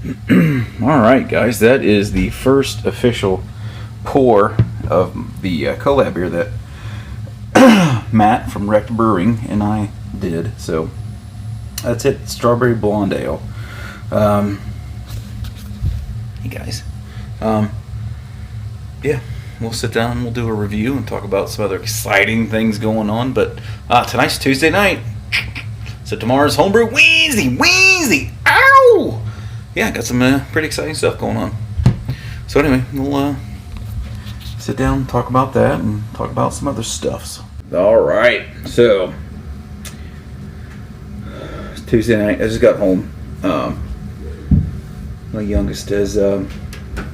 All right, guys, that is the first official pour of the collab beer that Matt from Wrecked Brewing and I did. So that's it, strawberry blonde ale. Hey guys, yeah, we'll sit down and we'll do a review and talk about some other exciting things going on. But tonight's Tuesday night, so tomorrow's Homebrew Wednesday. Ow! Yeah, got some pretty exciting stuff going on. So anyway, we'll sit down and talk about that and talk about some other stuffs. All right, so it's Tuesday night. I just got home. My youngest does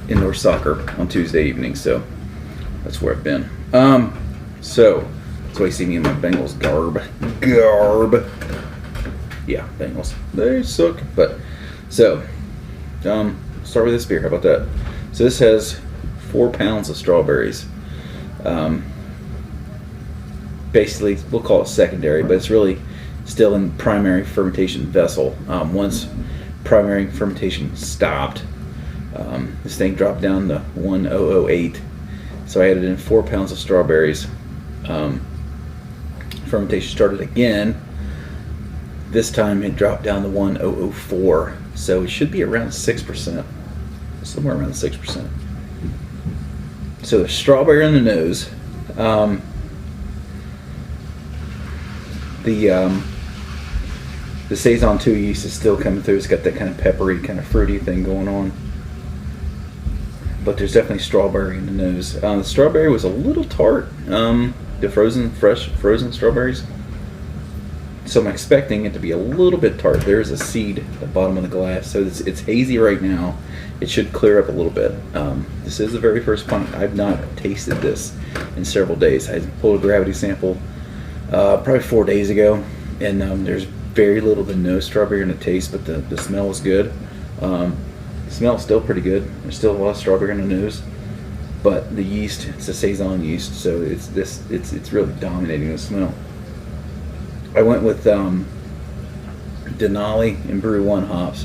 indoor soccer on Tuesday evening, so that's where I've been. So that's why you see me in my Bengals garb. Yeah, Bengals. They suck. But so start with this beer. How about that? So this has 4 pounds of strawberries. Basically, we'll call it secondary, but it's really still in primary fermentation vessel. Once primary fermentation stopped, this thing dropped down to 1008. So I added in 4 pounds of strawberries. Fermentation started again. This time it dropped down to 1004. So it should be around 6%. Somewhere around 6%. So there's strawberry on the nose. The Saison 2 yeast is still coming through. It's got that kind of peppery, kind of fruity thing going on. But there's definitely strawberry in the nose. The strawberry was a little tart. The fresh frozen strawberries. So I'm expecting it to be a little bit tart. There's a seed at the bottom of the glass. So it's hazy right now. It should clear up a little bit. This is the very first pint. I've not tasted this in several days. I pulled a gravity sample probably 4 days ago. And there's very little to no strawberry in the taste, but the smell is good. The smell is still pretty good. There's still a lot of strawberry in the nose, but the yeast, it's a Saison yeast, so it's really dominating the smell. I went with Denali and Brew One hops,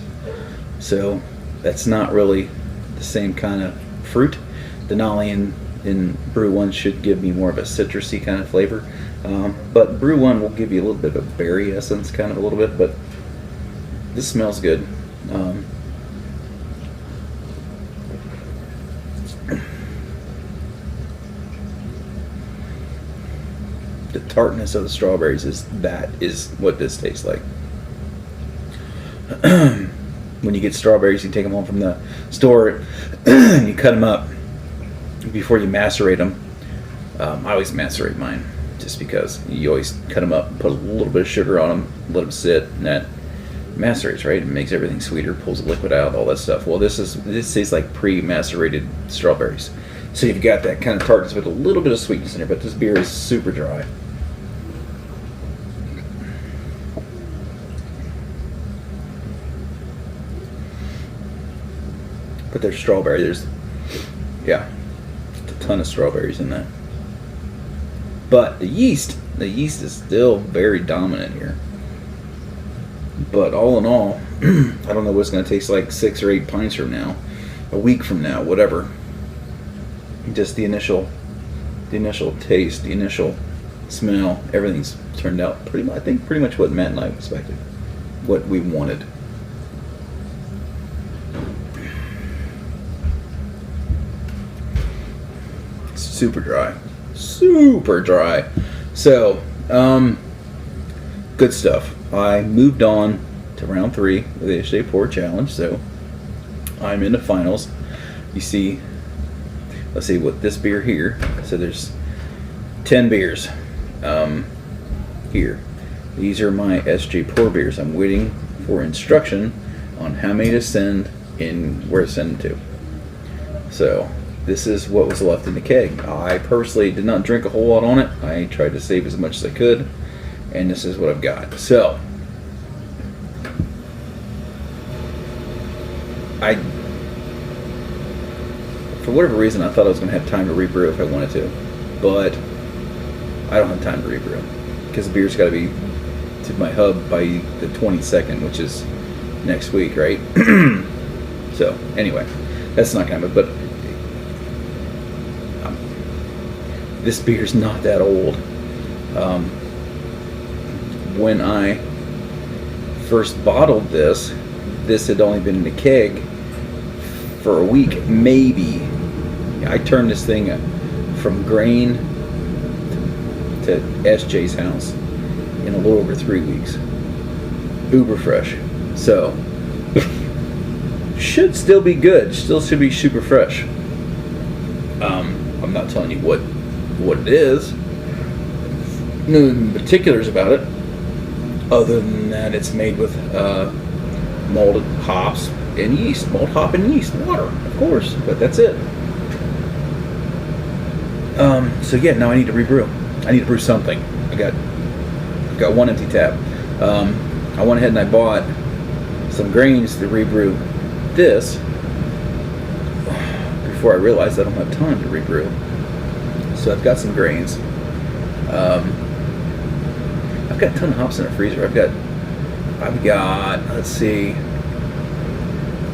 so that's not really the same kind of fruit. Denali and Brew One should give me more of a citrusy kind of flavor. But Brew One will give you a little bit of a berry essence, kind of a little bit, but this smells good. The tartness of the strawberries is what this tastes like. When you get strawberries, you take them home from the store and you cut them up before you macerate them. I always macerate mine, just because you always cut them up, put a little bit of sugar on them, let them sit, and that macerates, right? It makes everything sweeter, pulls the liquid out, all that stuff. Well, this tastes like pre-macerated strawberries. So you've got that kind of tartness with a little bit of sweetness in there, but this beer is super dry. But there's strawberry. There's a ton of strawberries in that. But the yeast is still very dominant here. But all in all, I don't know what it's going to taste like 6 or 8 pints from now, a week from now, whatever. Just the initial taste, the initial smell, everything's turned out pretty much what Matt and I expected, what we wanted. Super dry. So, good stuff. I moved on to round 3 of the HJ Pour Challenge, so I'm in the finals. You see, let's see what this beer here. So there's 10 beers here. These are my SJ Pour beers. I'm waiting for instruction on how many to send and where to send them to. So this is what was left in the keg. I personally did not drink a whole lot on it. I tried to save as much as I could, and this is what I've got. So for whatever reason, I thought I was going to have time to rebrew if I wanted to, but I don't have time to rebrew because the beer's got to be to my hub by the 22nd, which is next week, right? So anyway, that's not gonna happen. But this beer's not that old. When I first bottled this had only been in a keg for a week, maybe. I turned this thing from grain to SJ's house in a little over 3 weeks. Uber fresh. So should still be good. Still should be super fresh. I'm not telling you what it is. No particulars about it, other than that it's made with malted hops and yeast. Malt, hop, and yeast. Water, of course, but that's it. So yeah, now I need to rebrew. I need to brew something. I got one empty tap. I went ahead and I bought some grains to rebrew this before I realized I don't have time to rebrew. So I've got some grains. I've got a ton of hops in the freezer. I've got let's see,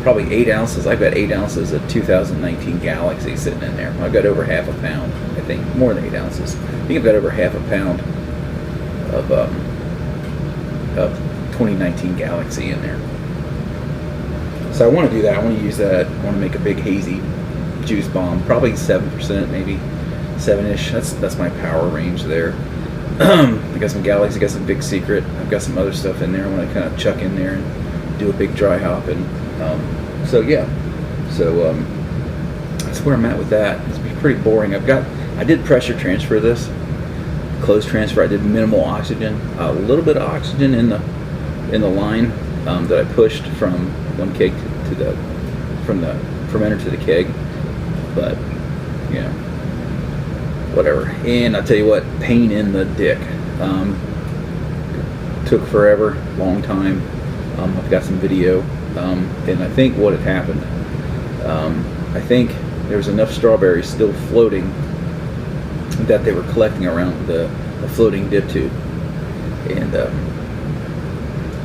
probably 8 ounces. I've got 8 ounces of 2019 Galaxy sitting in there. I've got over half a pound. I think more than 8 ounces. I think I've got over half a pound of 2019 Galaxy in there. So I want to do that. I want to use that. I want to make a big hazy juice bomb, probably 7%, maybe 7-ish. That's my power range there. I got some Galaxy, I got some Big Secret. I've got some other stuff in there I want to kind of chuck in there and do a big dry hop. And so yeah, so that's where I'm at with that. It's pretty boring. I did pressure transfer this, close transfer. I did minimal oxygen, a little bit of oxygen in the line that I pushed from one keg from the fermenter to the keg, but yeah, whatever. And I'll tell you what, pain in the dick. Took forever, long time. I've got some video, and I think what had happened, I think there was enough strawberries still floating that they were collecting around the floating dip tube, and I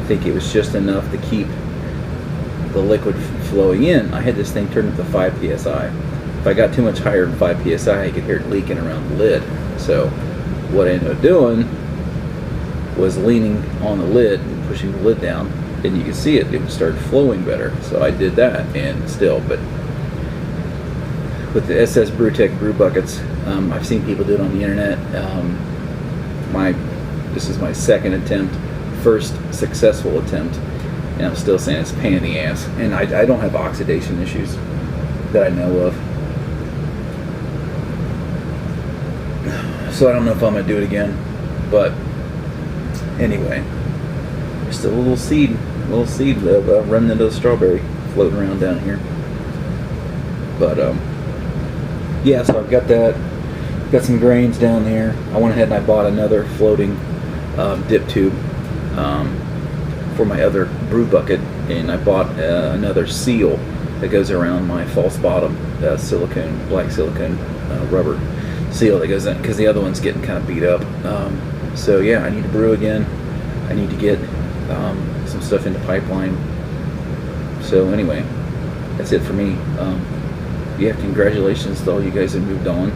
think it was just enough to keep the liquid flowing in. I had this thing turned up to 5 psi. If I got too much higher than 5 psi, I could hear it leaking around the lid. So what I ended up doing was leaning on the lid and pushing the lid down, and you can see it started flowing better. So I did that, and still, but with the SS Brewtech brew buckets, I've seen people do it on the internet. This is my second attempt, first successful attempt, and I'm still saying it's a pain in the ass. And I don't have oxidation issues that I know of, so I don't know if I'm gonna do it again. But anyway, there's still a little seed of remnant of strawberry floating around down here. But yeah, so I've got that. Got some grains down there. I went ahead and I bought another floating dip tube for my other brew bucket, and I bought another seal that goes around my false bottom silicone, black silicone rubber seal that goes in, because the other one's getting kind of beat up. So yeah, I need to brew again. I need to get some stuff in the pipeline. So anyway, that's it for me. Yeah, congratulations to all you guys that moved on.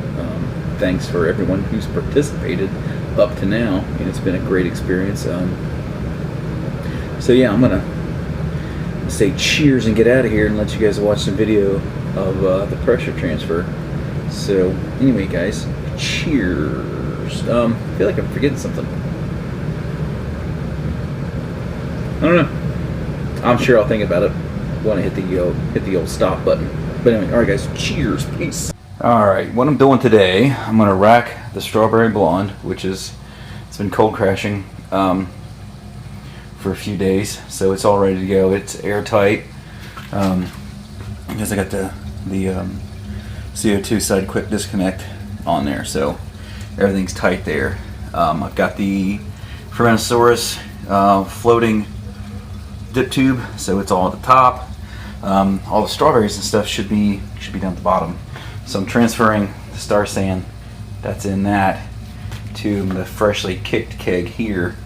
Thanks for everyone who's participated up to now, and it's been a great experience. So yeah, I'm gonna say cheers and get out of here and let you guys watch some video of the pressure transfer. So anyway, guys, cheers. I feel like I'm forgetting something. I don't know. I'm sure I'll think about it when I hit the old stop button. But anyway, all right, guys, cheers, peace. All right, what I'm doing today, I'm gonna rack the strawberry blonde, it's been cold crashing for a few days, so it's all ready to go. It's airtight because I got the CO2 side quick disconnect on there, so everything's tight there. I've got the Fermentosaurus floating dip tube, so it's all at the top. All the strawberries and stuff should be down at the bottom. So I'm transferring the Star Sand that's in that to the freshly kicked keg here.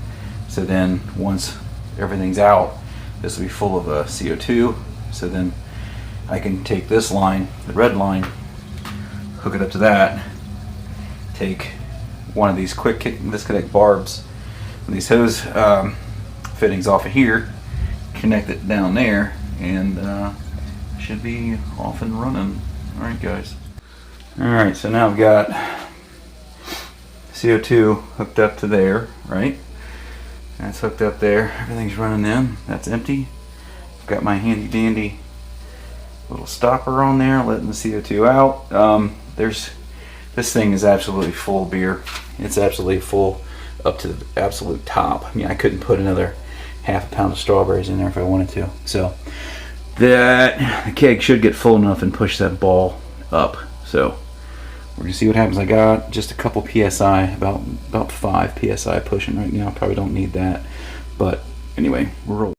So then once everything's out, this will be full of CO2. So then I can take this line, the red line, hook it up to that, take one of these quick disconnect barbs, these hose fittings off of here, connect it down there, and should be off and running. Alright guys. Alright, so now I've got CO2 hooked up to there, right? That's hooked up there. Everything's running in. That's empty. I've got my handy dandy little stopper on there, letting the CO2 out. This thing is absolutely full of beer. It's absolutely full up to the absolute top. I mean, I couldn't put another half a pound of strawberries in there if I wanted to. So the keg should get full enough and push that ball up. So we're gonna see what happens. I got just a couple psi, about 5 psi pushing right now. Probably don't need that, but anyway, we're rolling.